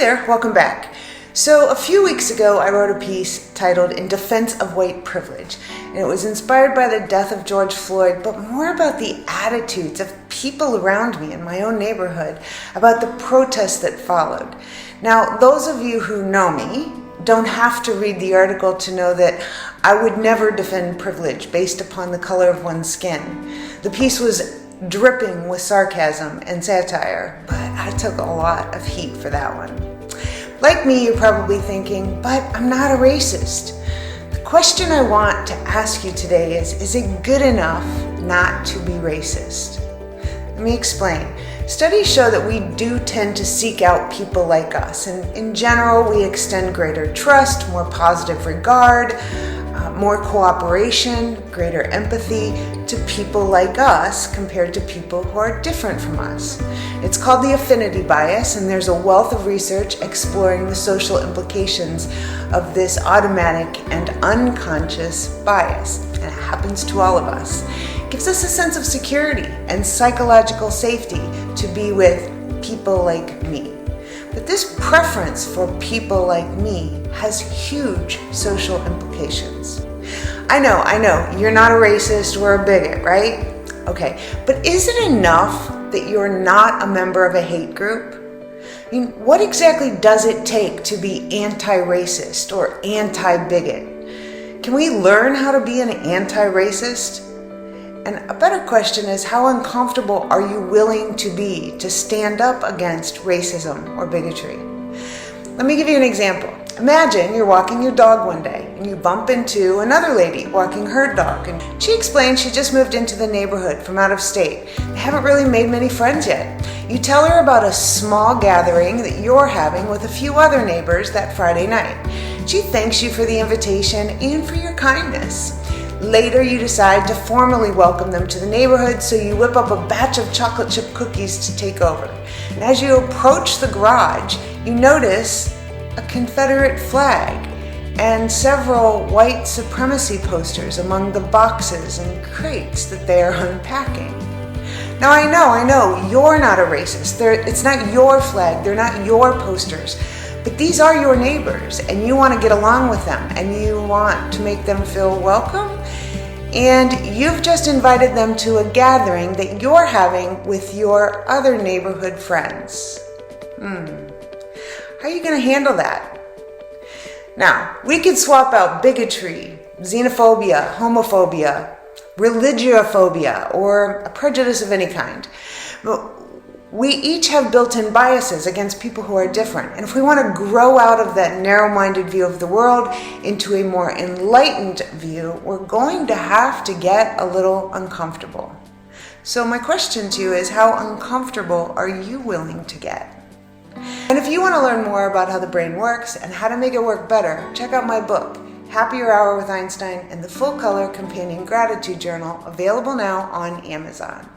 there, welcome back. So a few weeks ago I wrote a piece titled In Defense of White Privilege, and it was inspired by the death of George Floyd, but more about the attitudes of people around me in my own neighborhood about the protests that followed. Now, those of you who know me don't have to read the article to know that I would never defend privilege based upon the color of one's skin. The piece was dripping with sarcasm and satire, but I took a lot of heat for that one. Like me, you're probably thinking, but I'm not a racist. The question I want to ask you today is it good enough not to be racist? Let me explain. Studies show that we do tend to seek out people like us, and in general, we extend greater trust, more positive regard, more cooperation, greater empathy to people like us compared to people who are different from us. It's called the Affinity Bias, and there's a wealth of research exploring the social implications of this automatic and unconscious bias, and it happens to all of us. It gives us a sense of security and psychological safety to be with people like me. But this preference for people like me has huge social implications. I know, you're not a racist or a bigot, right? Okay, but is it enough that you're not a member of a hate group? I mean, what exactly does it take to be anti-racist or anti-bigot? Can we learn how to be an anti-racist? And a better question is, how uncomfortable are you willing to be to stand up against racism or bigotry? Let me give you an example. Imagine you're walking your dog one day and you bump into another lady walking her dog, and she explains she just moved into the neighborhood from out of state. They haven't really made many friends yet. You tell her about a small gathering that you're having with a few other neighbors that Friday night. She thanks you for the invitation and for your kindness. Later, you decide to formally welcome them to the neighborhood, so you whip up a batch of chocolate chip cookies to take over. And as you approach the garage, you notice a Confederate flag and several white supremacy posters among the boxes and crates that they are unpacking. Now I know, you're not a racist. It's not your flag, they're not your posters. But these are your neighbors, and you want to get along with them, and you want to make them feel welcome, and you've just invited them to a gathering that you're having with your other neighborhood friends. How are you going to handle that? Now, we could swap out bigotry, xenophobia, homophobia, religiophobia, or a prejudice of any kind. But we each have built-in biases against people who are different. And if we want to grow out of that narrow-minded view of the world into a more enlightened view, we're going to have to get a little uncomfortable. So my question to you is, how uncomfortable are you willing to get? And if you want to learn more about how the brain works and how to make it work better, check out my book, Happier Hour with Einstein, and the full-color companion gratitude journal, available now on Amazon.